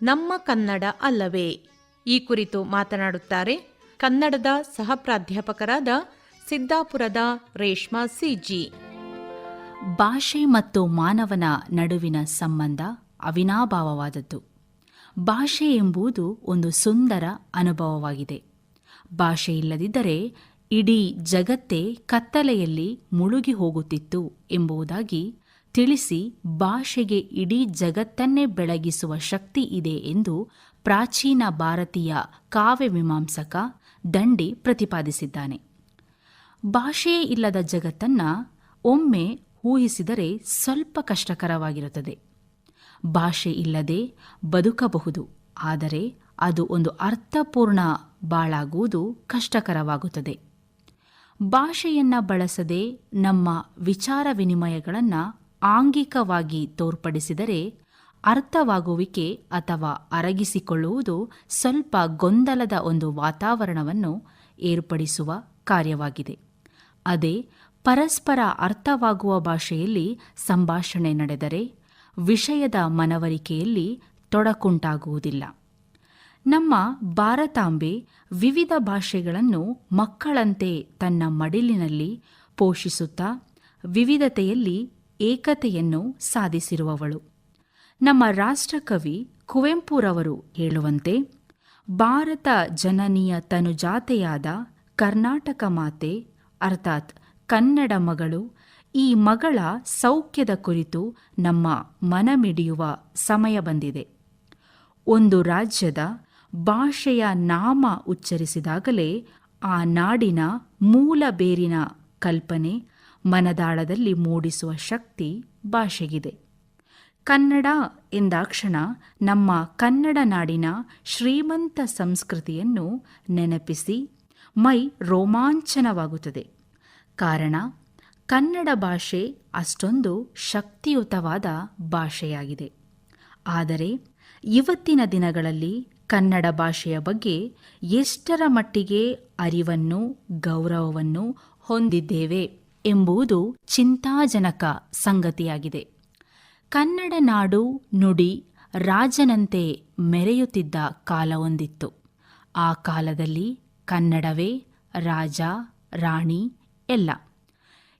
ನಮ್ಮ ಕನ್ನಡ ಅಲ್ಲವೇ ಈ ಕುರಿತು ಮಾತನಾಡುತ್ತಾರೆ ಕನ್ನಡದ ಸಹ ಪ್ರಾಧ್ಯಾಪಕರಾದ ಸಿದ್ದಾಪುರದ ರೇಷ್ಮಾ ಸಿಜಿ. ಭಾಷೆ ಮತ್ತು ಮಾನವನ ನಡುವಿನ ಸಂಬಂಧ ಅವಿನಾಭಾವವಾದದ್ದು. ಭಾಷೆ ಎಂಬುದು ಒಂದು ಸುಂದರ ಅನುಭವವಾಗಿದೆ. ಭಾಷೆ ಇಲ್ಲದಿದ್ದರೆ ಇಡೀ ಜಗತ್ತೇ ಕತ್ತಲೆಯಲ್ಲಿ ಮುಳುಗಿ ಹೋಗುತ್ತಿತ್ತು ಎಂಬುದಾಗಿ ತಿಳಿಸಿ, ಭಾಷೆಗೆ ಇಡೀ ಜಗತ್ತನ್ನೇ ಬೆಳಗಿಸುವ ಶಕ್ತಿ ಇದೆ ಎಂದು ಪ್ರಾಚೀನ ಭಾರತೀಯ ಕಾವ್ಯಮೀಮಾಂಸಕ ದಂಡಿ ಪ್ರತಿಪಾದಿಸಿದ್ದಾನೆ. ಭಾಷೆಯೇ ಇಲ್ಲದ ಜಗತ್ತನ್ನು ಒಮ್ಮೆ ಊಹಿಸಿದರೆ ಸ್ವಲ್ಪ ಕಷ್ಟಕರವಾಗಿರುತ್ತದೆ. ಭಾಷೆ ಇಲ್ಲದೆ ಬದುಕಬಹುದು, ಆದರೆ ಅದು ಒಂದು ಅರ್ಥಪೂರ್ಣ ಬಾಳಾಗುವುದು ಕಷ್ಟಕರವಾಗುತ್ತದೆ. ಭಾಷೆಯನ್ನು ಬಳಸದೆ ನಮ್ಮ ವಿಚಾರ ವಿನಿಮಯಗಳನ್ನು ಆಂಗಿಕವಾಗಿ ತೋರ್ಪಡಿಸಿದರೆ ಅರ್ಥವಾಗುವಿಕೆ ಅಥವಾ ಅರಗಿಸಿಕೊಳ್ಳುವುದು ಸ್ವಲ್ಪ ಗೊಂದಲದ ಒಂದು ವಾತಾವರಣವನ್ನು ಏರ್ಪಡಿಸುವ ಕಾರ್ಯವಾಗಿದೆ. ಅದೇ ಪರಸ್ಪರ ಅರ್ಥವಾಗುವ ಭಾಷೆಯಲ್ಲಿ ಸಂಭಾಷಣೆ ನಡೆದರೆ ವಿಷಯದ ಮನವರಿಕೆಯಲ್ಲಿ ತೊಡಕುಂಟಾಗುವುದಿಲ್ಲ. ನಮ್ಮ ಭಾರತಾಂಬೆ ವಿವಿಧ ಭಾಷೆಗಳನ್ನು ಮಕ್ಕಳಂತೆ ತನ್ನ ಮಡಿಲಿನಲ್ಲಿ ಪೋಷಿಸುತ್ತಾ ವಿವಿಧತೆಯಲ್ಲಿ ಏಕತೆಯನ್ನು ಸಾಧಿಸಿರುವವಳು. ನಮ್ಮ ರಾಷ್ಟ್ರಕವಿ ಕುವೆಂಪುರವರು ಹೇಳುವಂತೆ, ಭಾರತ ಜನನಿಯ ತನುಜಾತೆಯಾದ ಕರ್ನಾಟಕ ಮಾತೆ ಅರ್ಥಾತ್ ಕನ್ನಡ ಮಗಳು, ಈ ಮಗಳ ಸೌಖ್ಯದ ಕುರಿತು ನಮ್ಮ ಮನಮಿಡಿಯುವ ಸಮಯ ಬಂದಿದೆ. ಒಂದು ರಾಜ್ಯದ ಭಾಷೆಯ ನಾಮ ಉಚ್ಚರಿಸಿದಾಗಲೇ ಆ ನಾಡಿನ ಮೂಲ ಬೇರಿನ ಕಲ್ಪನೆ ಮನದಾಳದಲ್ಲಿ ಮೂಡಿಸುವ ಶಕ್ತಿ ಭಾಷೆಗಿದೆ. ಕನ್ನಡ ಎಂದಾಕ್ಷಣ ನಮ್ಮ ಕನ್ನಡ ನಾಡಿನ ಶ್ರೀಮಂತ ಸಂಸ್ಕೃತಿಯನ್ನು ನೆನಪಿಸಿ ಮೈ ರೋಮಾಂಚನವಾಗುತ್ತದೆ. ಕಾರಣ, ಕನ್ನಡ ಭಾಷೆ ಅಷ್ಟೊಂದು ಶಕ್ತಿಯುತವಾದ ಭಾಷೆಯಾಗಿದೆ. ಆದರೆ ಇವತ್ತಿನ ದಿನಗಳಲ್ಲಿ ಕನ್ನಡ ಭಾಷೆಯ ಬಗ್ಗೆ ಎಷ್ಟರ ಮಟ್ಟಿಗೆ ಅರಿವನ್ನು, ಗೌರವವನ್ನು ಹೊಂದಿದ್ದೇವೆ ಎಂಬುದು ಚಿಂತಾಜನಕ ಸಂಗತಿಯಾಗಿದೆ. ಕನ್ನಡ ನಾಡು ನುಡಿ ರಾಜನಂತೆ ಮೆರೆಯುತ್ತಿದ್ದ ಕಾಲವೊಂದಿತ್ತು. ಆ ಕಾಲದಲ್ಲಿ ಕನ್ನಡವೇ ರಾಜ, ರಾಣಿ ಎಲ್ಲ.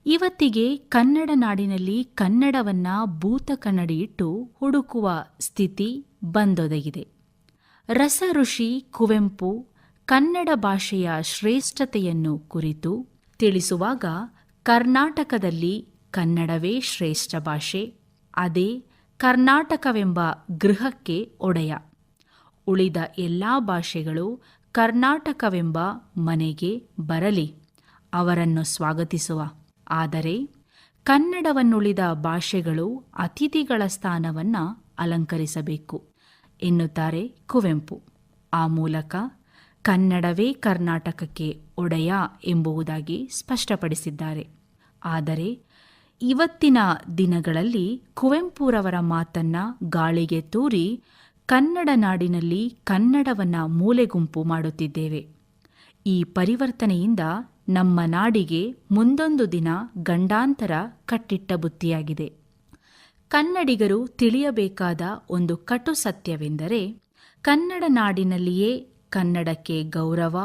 ಇವತ್ತಿಗೆ ಕನ್ನಡ ನಾಡಿನಲ್ಲಿ ಕನ್ನಡವನ್ನು ಭೂತ ಕನ್ನಡಿಯಿಟ್ಟು ಹುಡುಕುವ ಸ್ಥಿತಿ ಬಂದೊದಗಿದೆ. ರಸ ಋಷಿ ಕುವೆಂಪು ಕನ್ನಡ ಭಾಷೆಯ ಶ್ರೇಷ್ಠತೆಯನ್ನು ಕುರಿತು ತಿಳಿಸುವಾಗ ಕರ್ನಾಟಕದಲ್ಲಿ ಕನ್ನಡವೇ ಶ್ರೇಷ್ಠ ಭಾಷೆ, ಅದೇ ಕರ್ನಾಟಕವೆಂಬ ಗೃಹಕ್ಕೆ ಒಡೆಯ, ಉಳಿದ ಎಲ್ಲ ಭಾಷೆಗಳು ಕರ್ನಾಟಕವೆಂಬ ಮನೆಗೆ ಬರಲಿ, ಅವರನ್ನು ಸ್ವಾಗತಿಸುವ. ಆದರೆ ಕನ್ನಡವನ್ನುಳಿದ ಭಾಷೆಗಳು ಅತಿಥಿಗಳ ಸ್ಥಾನವನ್ನು ಅಲಂಕರಿಸಬೇಕು ಎನ್ನುತ್ತಾರೆ ಕುವೆಂಪು. ಆ ಮೂಲಕ ಕನ್ನಡವೇ ಕರ್ನಾಟಕಕ್ಕೆ ಒಡೆಯ ಎಂಬುದಾಗಿ ಸ್ಪಷ್ಟಪಡಿಸಿದ್ದಾರೆ. ಆದರೆ ಇವತ್ತಿನ ದಿನಗಳಲ್ಲಿ ಕುವೆಂಪುರವರ ಮಾತನ್ನು ಗಾಳಿಗೆ ತೂರಿ ಕನ್ನಡ ನಾಡಿನಲ್ಲಿ ಕನ್ನಡವನ್ನು ಮೂಲೆಗುಂಪು ಮಾಡುತ್ತಿದ್ದೇವೆ. ಈ ಪರಿವರ್ತನೆಯಿಂದ ನಮ್ಮ ನಾಡಿಗೆ ಮುಂದೊಂದು ದಿನ ಗಂಡಾಂತರ ಕಟ್ಟಿಟ್ಟ ಬುತ್ತಿಯಾಗಿದೆ. ಕನ್ನಡಿಗರು ತಿಳಿಯಬೇಕಾದ ಒಂದು ಕಟು ಸತ್ಯವೆಂದರೆ, ಕನ್ನಡ ನಾಡಿನಲ್ಲಿಯೇ ಕನ್ನಡಕ್ಕೆ ಗೌರವ,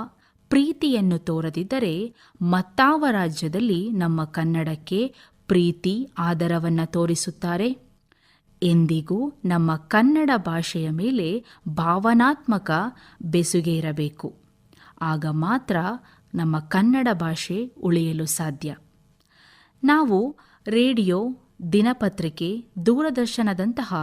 ಪ್ರೀತಿಯನ್ನು ತೋರದಿದ್ದರೆ ಮತ್ತಾವ ರಾಜ್ಯದಲ್ಲಿ ನಮ್ಮ ಕನ್ನಡಕ್ಕೆ ಪ್ರೀತಿ, ಆದರವನ್ನು ತೋರಿಸುತ್ತಾರೆ? ಎಂದಿಗೂ ನಮ್ಮ ಕನ್ನಡ ಭಾಷೆಯ ಮೇಲೆ ಭಾವನಾತ್ಮಕ ಬೆಸುಗೆ ಇರಬೇಕು. ಆಗ ಮಾತ್ರ ನಮ್ಮ ಕನ್ನಡ ಭಾಷೆ ಉಳಿಯಲು ಸಾಧ್ಯ. ನಾವು ರೇಡಿಯೋ, ದಿನಪತ್ರಿಕೆ, ದೂರದರ್ಶನದಂತಹ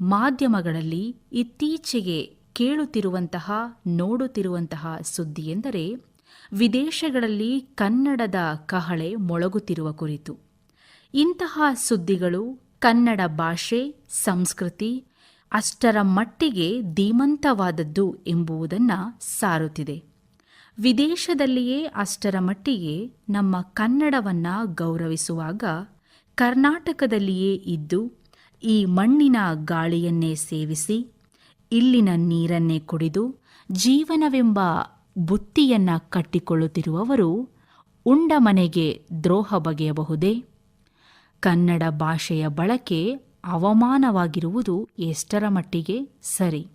ಮಾಧ್ಯಮಗಳಲ್ಲಿ ಇತ್ತೀಚೆಗೆ ಕೇಳುತ್ತಿರುವಂತಹ, ನೋಡುತ್ತಿರುವಂತಹ ಸುದ್ದಿ ಎಂದರೆ ವಿದೇಶಗಳಲ್ಲಿ ಕನ್ನಡದ ಕಹಳೆ ಮೊಳಗುತ್ತಿರುವ ಕುರಿತು. ಇಂತಹ ಸುದ್ದಿಗಳು ಕನ್ನಡ ಭಾಷೆ, ಸಂಸ್ಕೃತಿ ಅಷ್ಟರ ಮಟ್ಟಿಗೆ ಧೀಮಂತವಾದದ್ದು ಎಂಬುದನ್ನು ಸಾರುತ್ತಿದೆ. ವಿದೇಶದಲ್ಲಿಯೇ ಅಷ್ಟರ ಮಟ್ಟಿಗೆ ನಮ್ಮ ಕನ್ನಡವನ್ನು ಗೌರವಿಸುವಾಗ, ಕರ್ನಾಟಕದಲ್ಲಿಯೇ ಇದ್ದು ಈ ಮಣ್ಣಿನ ಗಾಳಿಯನ್ನೇ ಸೇವಿಸಿ, ಇಲ್ಲಿನ ನೀರನ್ನೇ ಕುಡಿದು ಜೀವನವೆಂಬ ಬುತ್ತಿಯನ್ನು ಕಟ್ಟಿಕೊಳ್ಳುತ್ತಿರುವವರು ಉಂಡ ಮನೆಗೆ ದ್ರೋಹ ಬಗೆಯಬಹುದೇ? ಕನ್ನಡ ಭಾಷೆಯ ಬಳಕೆ ಅವಮಾನವಾಗಿರುವುದು ಎಷ್ಟರ ಮಟ್ಟಿಗೆ ಸರಿ?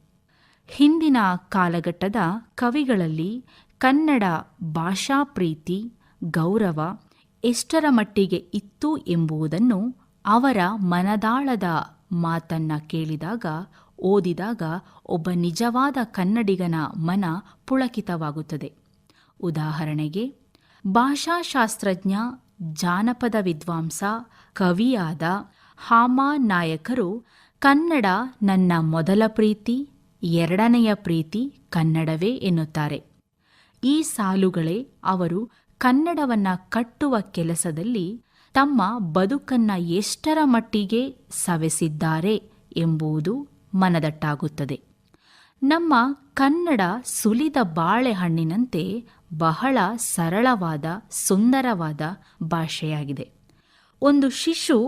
ಹಿಂದಿನ ಕಾಲಘಟ್ಟದ ಕವಿಗಳಲ್ಲಿ ಕನ್ನಡ ಭಾಷಾ ಪ್ರೀತಿ, ಗೌರವ ಎಷ್ಟರ ಮಟ್ಟಿಗೆ ಇತ್ತು ಎಂಬುದನ್ನು ಅವರ ಮನದಾಳದ ಮಾತನ್ನು ಕೇಳಿದಾಗ, ಓದಿದಾಗ ಒಬ್ಬ ನಿಜವಾದ ಕನ್ನಡಿಗನ ಮನ ಪುಳಕಿತವಾಗುತ್ತದೆ. ಉದಾಹರಣೆಗೆ, ಭಾಷಾಶಾಸ್ತ್ರಜ್ಞ, ಜಾನಪದ ವಿದ್ವಾಂಸ, ಕವಿಯಾದ ಹಾಮಾ ನಾಯಕರು ಕನ್ನಡ ನನ್ನ ಮೊದಲ ಪ್ರೀತಿ, ಎರಡನೆಯ ಪ್ರೀತಿ ಕನ್ನಡವೇ ಎನ್ನುತ್ತಾರೆ. ಈ ಸಾಲುಗಳೇ ಅವರು ಕನ್ನಡವನ್ನು ಕಟ್ಟುವ ಕೆಲಸದಲ್ಲಿ ತಮ್ಮ ಬದುಕನ್ನು ಎಷ್ಟರ ಮಟ್ಟಿಗೆ ಸವೆಸಿದ್ದಾರೆ ಎಂಬುದು ಮನದಟ್ಟಾಗುತ್ತದೆ. ನಮ್ಮ ಕನ್ನಡ ಸುಲಿದ ಬಾಳೆಹಣ್ಣಿನಂತೆ ಬಹಳ ಸರಳವಾದ, ಸುಂದರವಾದ ಭಾಷೆಯಾಗಿದೆ. ಒಂದು ಶಿಶು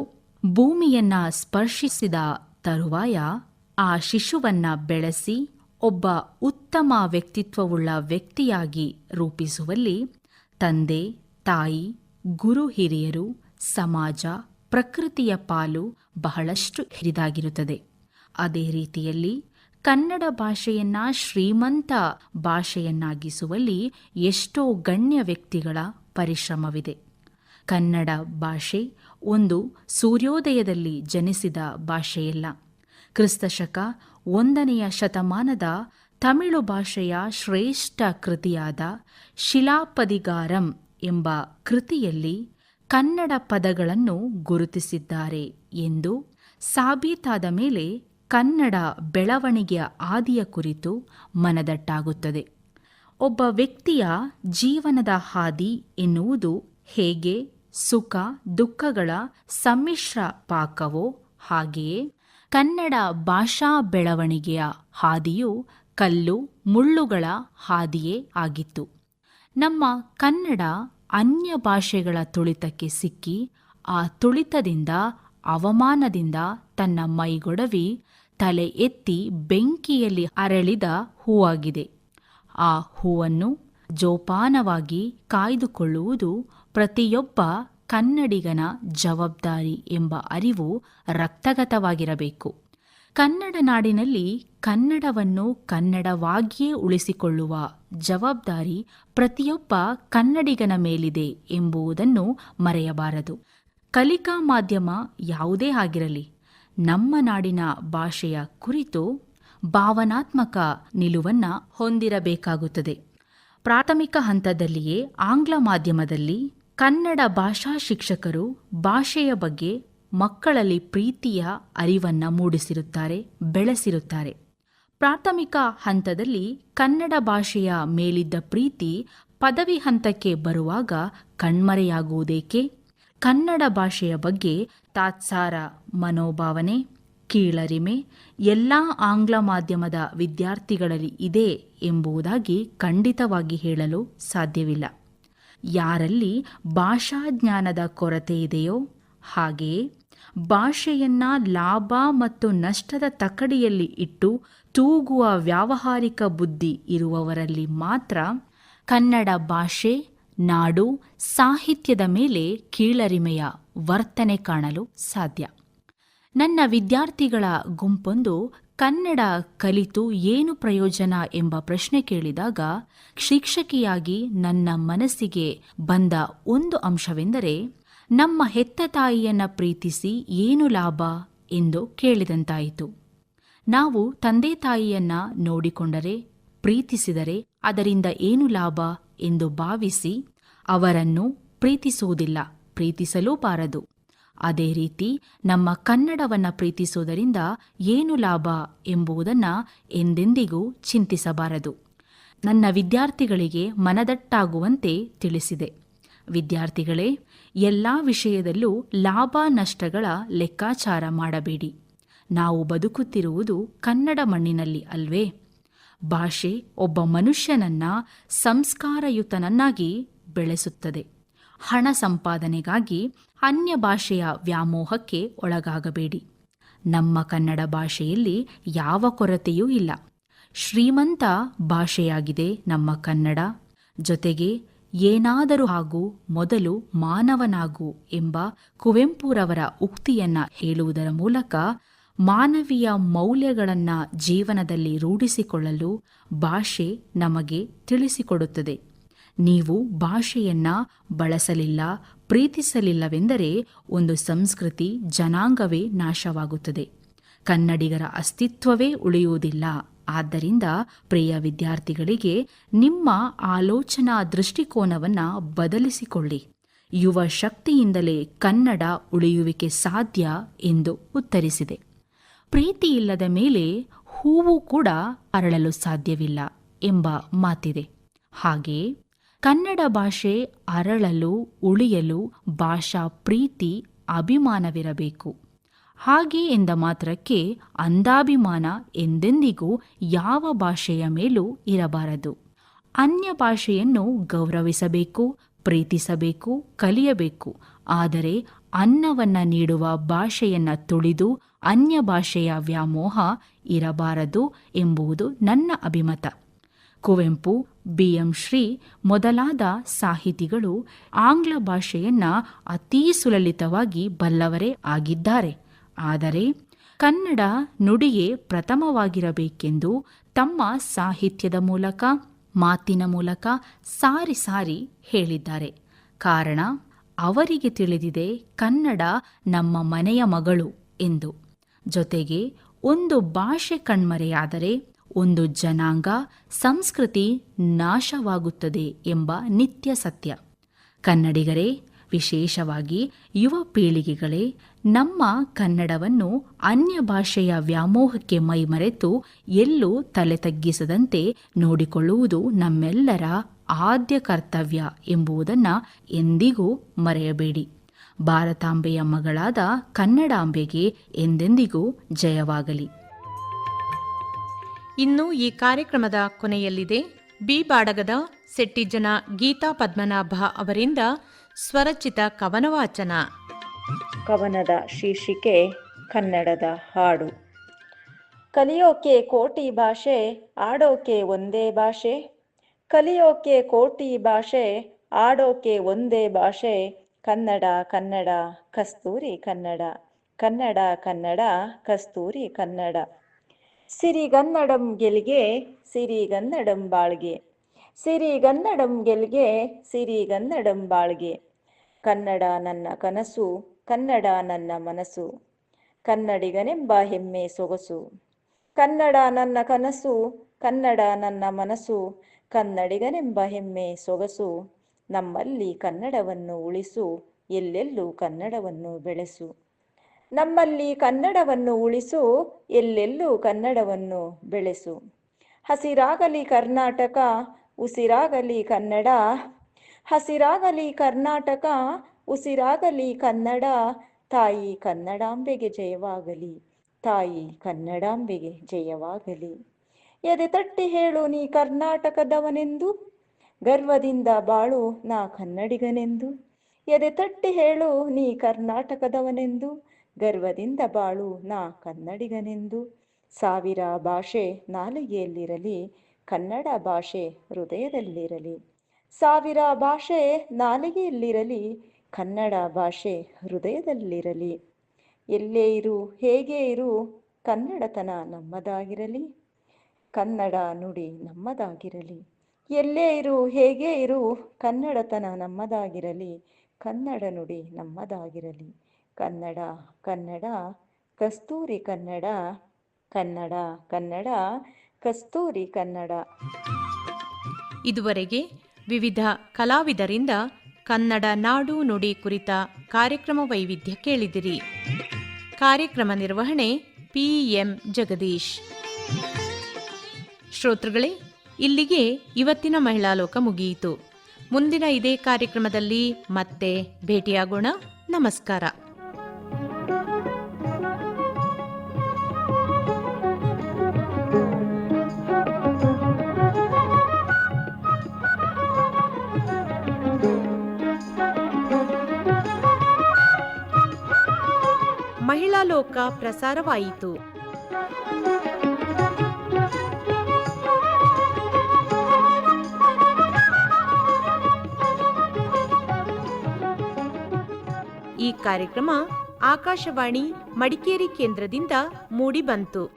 ಭೂಮಿಯನ್ನು ಸ್ಪರ್ಶಿಸಿದ ತರುವಾಯ ಆ ಶಿಶುವನ್ನ ಬೆಳೆಸಿ ಒಬ್ಬ ಉತ್ತಮ ವ್ಯಕ್ತಿತ್ವವುಳ್ಳ ವ್ಯಕ್ತಿಯಾಗಿ ರೂಪಿಸುವಲ್ಲಿ ತಂದೆ, ತಾಯಿ, ಗುರು ಹಿರಿಯರು, ಸಮಾಜ, ಪ್ರಕೃತಿಯ ಪಾಲು ಬಹಳಷ್ಟು ಹಿರಿದಾಗಿರುತ್ತದೆ. ಅದೇ ರೀತಿಯಲ್ಲಿ ಕನ್ನಡ ಭಾಷೆಯನ್ನ ಶ್ರೀಮಂತ ಭಾಷೆಯನ್ನಾಗಿಸುವಲ್ಲಿ ಎಷ್ಟೋ ಗಣ್ಯ ವ್ಯಕ್ತಿಗಳ ಪರಿಶ್ರಮವಿದೆ. ಕನ್ನಡ ಭಾಷೆ ಒಂದು ಸೂರ್ಯೋದಯದಲ್ಲಿ ಜನಿಸಿದ ಭಾಷೆಯಲ್ಲ. ಕ್ರಿಸ್ತಶಕ 1ನೇ ಶತಮಾನದ ತಮಿಳು ಭಾಷೆಯ ಶ್ರೇಷ್ಠ ಕೃತಿಯಾದ ಶಿಲಾಪದಿಗಾರಂ ಎಂಬ ಕೃತಿಯಲ್ಲಿ ಕನ್ನಡ ಪದಗಳನ್ನು ಗುರುತಿಸಿದ್ದಾರೆ ಎಂದು ಸಾಬೀತಾದ ಮೇಲೆ ಕನ್ನಡ ಬೆಳವಣಿಗೆಯ ಆದಿಯ ಕುರಿತು ಮನದಟ್ಟಾಗುತ್ತದೆ. ಒಬ್ಬ ವ್ಯಕ್ತಿಯ ಜೀವನದ ಹಾದಿ ಎನ್ನುವುದು ಹೇಗೆ ಸುಖ ದುಃಖಗಳ ಸಮ್ಮಿಶ್ರ ಪಾಕವೋ ಹಾಗೆಯೇ ಕನ್ನಡ ಭಾಷಾ ಬೆಳವಣಿಗೆಯ ಹಾದಿಯು ಕಲ್ಲು ಮುಳ್ಳುಗಳ ಹಾದಿಯೇ ಆಗಿತ್ತು. ನಮ್ಮ ಕನ್ನಡ ಅನ್ಯ ಭಾಷೆಗಳ ತುಳಿತಕ್ಕೆ ಸಿಕ್ಕಿ ಆ ತುಳಿತದಿಂದ ಅವಮಾನದಿಂದ ತನ್ನ ಮೈಗೊಡವಿ ತಲೆ ಎತ್ತಿ ಬೆಂಕಿಯಲ್ಲಿ ಅರಳಿದ ಹೂವಾಗಿದೆ. ಆ ಹೂವನ್ನು ಜೋಪಾನವಾಗಿ ಕಾಯ್ದುಕೊಳ್ಳುವುದು ಪ್ರತಿಯೊಬ್ಬ ಕನ್ನಡಿಗನ ಜವಾಬ್ದಾರಿ ಎಂಬ ಅರಿವು ರಕ್ತಗತವಾಗಿರಬೇಕು. ಕನ್ನಡ ನಾಡಿನಲ್ಲಿ ಕನ್ನಡವನ್ನು ಕನ್ನಡವಾಗಿಯೇ ಉಳಿಸಿಕೊಳ್ಳುವ ಜವಾಬ್ದಾರಿ ಪ್ರತಿಯೊಬ್ಬ ಕನ್ನಡಿಗನ ಮೇಲಿದೆ ಎಂಬುದನ್ನು ಮರೆಯಬಾರದು. ಕಲಿಕಾ ಮಾಧ್ಯಮ ಯಾವುದೇ ಆಗಿರಲಿ, ನಮ್ಮ ನಾಡಿನ ಭಾಷೆಯ ಕುರಿತು ಭಾವನಾತ್ಮಕ ನಿಲುವನ್ನು ಹೊಂದಿರಬೇಕಾಗುತ್ತದೆ. ಪ್ರಾಥಮಿಕ ಹಂತದಲ್ಲಿಯೇ ಆಂಗ್ಲ ಮಾಧ್ಯಮದಲ್ಲಿ ಕನ್ನಡ ಭಾಷಾ ಶಿಕ್ಷಕರು ಭಾಷೆಯ ಬಗ್ಗೆ ಮಕ್ಕಳಲ್ಲಿ ಪ್ರೀತಿಯ ಅರಿವನ್ನು ಮೂಡಿಸಿರುತ್ತಾರೆ, ಬೆಳೆಸಿರುತ್ತಾರೆ. ಪ್ರಾಥಮಿಕ ಹಂತದಲ್ಲಿ ಕನ್ನಡ ಭಾಷೆಯ ಮೇಲಿದ್ದ ಪ್ರೀತಿ ಪದವಿ ಹಂತಕ್ಕೆ ಬರುವಾಗ ಕಣ್ಮರೆಯಾಗುವುದೇಕೆ? ಕನ್ನಡ ಭಾಷೆಯ ಬಗ್ಗೆ ತಾತ್ಸಾರ ಮನೋಭಾವನೆ, ಕೀಳರಿಮೆ ಎಲ್ಲ ಆಂಗ್ಲ ಮಾಧ್ಯಮದ ವಿದ್ಯಾರ್ಥಿಗಳಲ್ಲಿ ಇದೆ ಎಂಬುದಾಗಿ ಖಂಡಿತವಾಗಿ ಹೇಳಲು ಸಾಧ್ಯವಿಲ್ಲ. ಯಾರಲ್ಲಿ ಭಾಷಾ ಜ್ಞಾನದ ಕೊರತೆ ಇದೆಯೋ ಹಾಗೆಯೇ ಭಾಷೆಯನ್ನ ಲಾಭ ಮತ್ತು ನಷ್ಟದ ತಕ್ಕಡಿಯಲ್ಲಿ ಇಟ್ಟು ತೂಗುವ ವ್ಯಾವಹಾರಿಕ ಬುದ್ಧಿ ಇರುವವರಲ್ಲಿ ಮಾತ್ರ ಕನ್ನಡ ಭಾಷೆ, ನಾಡು, ಸಾಹಿತ್ಯದ ಮೇಲೆ ಕೀಳರಿಮೆಯ ವರ್ತನೆ ಕಾಣಲು ಸಾಧ್ಯ. ನನ್ನ ವಿದ್ಯಾರ್ಥಿಗಳ ಗುಂಪೊಂದು ಕನ್ನಡ ಕಲಿತು ಏನು ಪ್ರಯೋಜನ ಎಂಬ ಪ್ರಶ್ನೆ ಕೇಳಿದಾಗ ಶಿಕ್ಷಕಿಯಾಗಿ ನನ್ನ ಮನಸ್ಸಿಗೆ ಬಂದ ಒಂದು ಅಂಶವೆಂದರೆ, ನಮ್ಮ ಹೆತ್ತ ತಾಯಿಯನ್ನ ಪ್ರೀತಿಸಿ ಏನು ಲಾಭ ಎಂದು ಕೇಳಿದಂತಾಯಿತು. ನಾವು ತಂದೆ ತಾಯಿಯನ್ನ ನೋಡಿಕೊಂಡರೆ, ಪ್ರೀತಿಸಿದರೆ ಅದರಿಂದ ಏನು ಲಾಭ ಎಂದು ಭಾವಿಸಿ ಅವರನ್ನು ಪ್ರೀತಿಸುವುದಿಲ್ಲ, ಪ್ರೀತಿಸಲೂಬಾರದು. ಅದೇ ರೀತಿ ನಮ್ಮ ಕನ್ನಡವನ್ನು ಪ್ರೀತಿಸುವುದರಿಂದ ಏನು ಲಾಭ ಎಂಬುದನ್ನು ಎಂದೆಂದಿಗೂ ಚಿಂತಿಸಬಾರದು. ನನ್ನ ವಿದ್ಯಾರ್ಥಿಗಳಿಗೆ ಮನದಟ್ಟಾಗುವಂತೆ ತಿಳಿಸಿದೆ. ವಿದ್ಯಾರ್ಥಿಗಳೇ, ಎಲ್ಲ ವಿಷಯದಲ್ಲೂ ಲಾಭ ನಷ್ಟಗಳ ಲೆಕ್ಕಾಚಾರ ಮಾಡಬೇಡಿ. ನಾವು ಬದುಕುತ್ತಿರುವುದು ಕನ್ನಡ ಮಣ್ಣಿನಲ್ಲಿ ಅಲ್ವೇ? ಭಾಷೆ ಒಬ್ಬ ಮನುಷ್ಯನನ್ನ ಸಂಸ್ಕಾರಯುತನನ್ನಾಗಿ ಬೆಳೆಸುತ್ತದೆ. ಹಣ ಸಂಪಾದನೆಗಾಗಿ ಅನ್ಯ ಭಾಷೆಯ ವ್ಯಾಮೋಹಕ್ಕೆ ಒಳಗಾಗಬೇಡಿ. ನಮ್ಮ ಕನ್ನಡ ಭಾಷೆಯಲ್ಲಿ ಯಾವ ಕೊರತೆಯೂ ಇಲ್ಲ. ಶ್ರೀಮಂತ ಭಾಷೆಯಾಗಿದೆ ನಮ್ಮ ಕನ್ನಡ. ಜೊತೆಗೆ ಏನಾದರೂ ಹಾಗೂ ಮೊದಲು ಮಾನವನಾಗು ಎಂಬ ಕುವೆಂಪುರವರ ಉಕ್ತಿಯನ್ನ ಹೇಳುವುದರ ಮೂಲಕ ಮಾನವೀಯ ಮೌಲ್ಯಗಳನ್ನು ಜೀವನದಲ್ಲಿ ರೂಢಿಸಿಕೊಳ್ಳಲು ಭಾಷೆ ನಮಗೆ ತಿಳಿಸಿಕೊಡುತ್ತದೆ. ನೀವು ಭಾಷೆಯನ್ನ ಬಳಸಲಿಲ್ಲ, ಪ್ರೀತಿಸಲಿಲ್ಲವೆಂದರೆ ಒಂದು ಸಂಸ್ಕೃತಿ, ಜನಾಂಗವೇ ನಾಶವಾಗುತ್ತದೆ. ಕನ್ನಡಿಗರ ಅಸ್ತಿತ್ವವೇ ಉಳಿಯುವುದಿಲ್ಲ. ಆದ್ದರಿಂದ ಪ್ರಿಯ ವಿದ್ಯಾರ್ಥಿಗಳಿಗೆ ನಿಮ್ಮ ಆಲೋಚನಾ ದೃಷ್ಟಿಕೋನವನ್ನು ಬದಲಿಸಿಕೊಳ್ಳಿ. ಯುವ ಶಕ್ತಿಯಿಂದಲೇ ಕನ್ನಡ ಉಳಿಯುವಿಕೆ ಸಾಧ್ಯ ಎಂದು ಉತ್ತರಿಸಿದೆ. ಪ್ರೀತಿ ಇಲ್ಲದ ಮೇಲೆ ಹೂವು ಕೂಡ ಅರಳಲು ಸಾಧ್ಯವಿಲ್ಲ ಎಂಬ ಮಾತಿದೆ. ಹಾಗೆಯೇ ಕನ್ನಡ ಭಾಷೆ ಅರಳಲು, ಉಳಿಯಲು ಭಾಷಾ ಪ್ರೀತಿ, ಅಭಿಮಾನವಿರಬೇಕು. ಹಾಗೆ ಎಂದ ಮಾತ್ರಕ್ಕೆ ಅಂಧಾಭಿಮಾನ ಎಂದೆಂದಿಗೂ ಯಾವ ಭಾಷೆಯ ಮೇಲೂ ಇರಬಾರದು. ಅನ್ಯ ಭಾಷೆಯನ್ನು ಗೌರವಿಸಬೇಕು, ಪ್ರೀತಿಸಬೇಕು, ಕಲಿಯಬೇಕು. ಆದರೆ ಅನ್ನವನ್ನು ನೀಡುವ ಭಾಷೆಯನ್ನು ತುಳಿದು ಅನ್ಯ ಭಾಷೆಯ ವ್ಯಾಮೋಹ ಇರಬಾರದು ಎಂಬುದು ನನ್ನ ಅಭಿಮತ. ಕುವೆಂಪು, BM ಶ್ರೀ ಮೊದಲಾದ ಸಾಹಿತಿಗಳು ಆಂಗ್ಲ ಭಾಷೆಯನ್ನು ಅತೀ ಸುಲಲಿತವಾಗಿ ಬಲ್ಲವರೇ ಆಗಿದ್ದಾರೆ. ಆದರೆ ಕನ್ನಡ ನುಡಿಯೇ ಪ್ರಥಮವಾಗಿರಬೇಕೆಂದು ತಮ್ಮ ಸಾಹಿತ್ಯದ ಮೂಲಕ, ಮಾತಿನ ಮೂಲಕ ಸಾರಿ ಸಾರಿ ಹೇಳಿದ್ದಾರೆ. ಕಾರಣ, ಅವರಿಗೆ ತಿಳಿದಿದೆ ಕನ್ನಡ ನಮ್ಮ ಮನೆಯ ಮಗಳು ಎಂದು. ಜೊತೆಗೆ ಒಂದು ಭಾಷೆ ಕಣ್ಮರೆಯಾದರೆ ಒಂದು ಜನಾಂಗ, ಸಂಸ್ಕೃತಿ ನಾಶವಾಗುತ್ತದೆ ಎಂಬ ನಿತ್ಯ ಸತ್ಯ. ಕನ್ನಡಿಗರೇ, ವಿಶೇಷವಾಗಿ ಯುವ ಪೀಳಿಗೆಗಳೇ, ನಮ್ಮ ಕನ್ನಡವನ್ನು ಅನ್ಯ ಭಾಷೆಯ ವ್ಯಾಮೋಹಕ್ಕೆ ಮೈಮರೆತು ಎಲ್ಲೂ ತಲೆ ತಗ್ಗಿಸದಂತೆ ನೋಡಿಕೊಳ್ಳುವುದು ನಮ್ಮೆಲ್ಲರ ಆದ್ಯ ಕರ್ತವ್ಯ ಎಂಬುದನ್ನು ಎಂದಿಗೂ ಮರೆಯಬೇಡಿ. ಭಾರತಾಂಬೆಯ ಮಗಳಾದ ಕನ್ನಡಾಂಬೆಗೆ ಎಂದೆಂದಿಗೂ ಜಯವಾಗಲಿ. ಇನ್ನು ಈ ಕಾರ್ಯಕ್ರಮದ ಕೊನೆಯಲ್ಲಿದೆ ಬಿ ಬಾಡಗದ ಸೆಟ್ಟಿಜ್ಜನ ಗೀತಾ ಪದ್ಮನಾಭ ಅವರಿಂದ ಸ್ವರಚಿತ ಕವನ ವಾಚನ. ಕವನದ ಶೀರ್ಷಿಕೆ ಕನ್ನಡದ ಹಾಡು. ಕಲಿಯೋಕೆ ಕೋಟಿ ಭಾಷೆ, ಆಡೋಕೆ ಒಂದೇ ಭಾಷೆ. ಕಲಿಯೋಕೆ ಕೋಟಿ ಭಾಷೆ, ಆಡೋಕೆ ಒಂದೇ ಭಾಷೆ. ಕನ್ನಡ ಕನ್ನಡ ಕಸ್ತೂರಿ ಕನ್ನಡ, ಕನ್ನಡ ಕನ್ನಡ ಕಸ್ತೂರಿ ಕನ್ನಡ. ಸಿರಿಗನ್ನಡಂ ಗೆಲ್ಗೆ, ಸಿರಿಗನ್ನಡಂ ಬಾಳ್ಗೆ. ಸಿರಿಗನ್ನಡಂ ಗೆಲ್ಗೆ, ಸಿರಿಗನ್ನಡಂ ಬಾಳ್ಗೆ. ಕನ್ನಡ ನನ್ನ ಕನಸು, ಕನ್ನಡ ನನ್ನ ಮನಸ್ಸು. ಕನ್ನಡಿಗನೆಂಬ ಹೆಮ್ಮೆ ಸೊಗಸು. ಕನ್ನಡ ನನ್ನ ಕನಸು, ಕನ್ನಡ ನನ್ನ ಮನಸ್ಸು. ಕನ್ನಡಿಗನೆಂಬ ಹೆಮ್ಮೆ ಸೊಗಸು. ನಮ್ಮಲ್ಲಿ ಕನ್ನಡವನ್ನು ಉಳಿಸು, ಎಲ್ಲೆಲ್ಲೂ ಕನ್ನಡವನ್ನು ಬೆಳೆಸು. ನಮ್ಮಲ್ಲಿ ಕನ್ನಡವನ್ನು ಉಳಿಸು, ಎಲ್ಲೆಲ್ಲೂ ಕನ್ನಡವನ್ನು ಬೆಳೆಸು. ಹಸಿರಾಗಲಿ ಕರ್ನಾಟಕ, ಉಸಿರಾಗಲಿ ಕನ್ನಡ. ಹಸಿರಾಗಲಿ ಕರ್ನಾಟಕ, ಉಸಿರಾಗಲಿ ಕನ್ನಡ. ತಾಯಿ ಕನ್ನಡಾಂಬೆಗೆ ಜಯವಾಗಲಿ, ತಾಯಿ ಕನ್ನಡಾಂಬೆಗೆ ಜಯವಾಗಲಿ. ಎದೆ ತಟ್ಟಿ ಹೇಳು ನೀ ಕರ್ನಾಟಕದವನೆಂದು, ಗರ್ವದಿಂದ ಬಾಳು ನಾ ಕನ್ನಡಿಗನೆಂದು. ಎದೆ ತಟ್ಟಿ ಹೇಳು ನೀ ಕರ್ನಾಟಕದವನೆಂದು, ಗರ್ವದಿಂದ ಬಾಳು ನಾ ಕನ್ನಡಿಗನೆಂದು. ಸಾವಿರ ಭಾಷೆ ನಾಲಿಗೆಯಲ್ಲಿರಲಿ, ಕನ್ನಡ ಭಾಷೆ ಹೃದಯದಲ್ಲಿರಲಿ. ಸಾವಿರ ಭಾಷೆ ನಾಲಿಗೆಯಲ್ಲಿರಲಿ, ಕನ್ನಡ ಭಾಷೆ ಹೃದಯದಲ್ಲಿರಲಿ. ಎಲ್ಲೇ ಇರು ಹೇಗೆ ಇರು, ಕನ್ನಡತನ ನಮ್ಮದಾಗಿರಲಿ, ಕನ್ನಡ ನುಡಿ ನಮ್ಮದಾಗಿರಲಿ. ಎಲ್ಲೇ ಇರು ಹೇಗೆ ಇರು, ಕನ್ನಡತನ ನಮ್ಮದಾಗಿರಲಿ, ಕನ್ನಡ ನುಡಿ ನಮ್ಮದಾಗಿರಲಿ. ಕನ್ನಡ ಕನ್ನಡ ಕಸ್ತೂರಿ ಕನ್ನಡ, ಕನ್ನಡ ಕನ್ನಡ ಕಸ್ತೂರಿ ಕನ್ನಡ. ಇದುವರೆಗೆ ವಿವಿಧ ಕಲಾವಿದರಿಂದ ಕನ್ನಡ ನಾಡು ನುಡಿ ಕುರಿತ ಕಾರ್ಯಕ್ರಮ ವೈವಿಧ್ಯ ಕೇಳಿದಿರಿ. ಕಾರ್ಯಕ್ರಮ ನಿರ್ವಹಣೆ PM ಜಗದೀಶ್. ಶ್ರೋತೃಗಳೇ, ಇಲ್ಲಿಗೆ ಇವತ್ತಿನ ಮಹಿಳಾ ಲೋಕ ಮುಗಿಯಿತು. ಮುಂದಿನ ಇದೇ ಕಾರ್ಯಕ್ರಮದಲ್ಲಿ ಮತ್ತೆ ಭೇಟಿಯಾಗೋಣ. ನಮಸ್ಕಾರ. ಮಹಿಳಾ ಲೋಕ ಪ್ರಸಾರವಾಯಿತು. ಈ ಕಾರ್ಯಕ್ರಮ ಆಕಾಶವಾಣಿ ಮಡಿಕೇರಿ ಕೇಂದ್ರದಿಂದ ಮೂಡಿಬಂತು.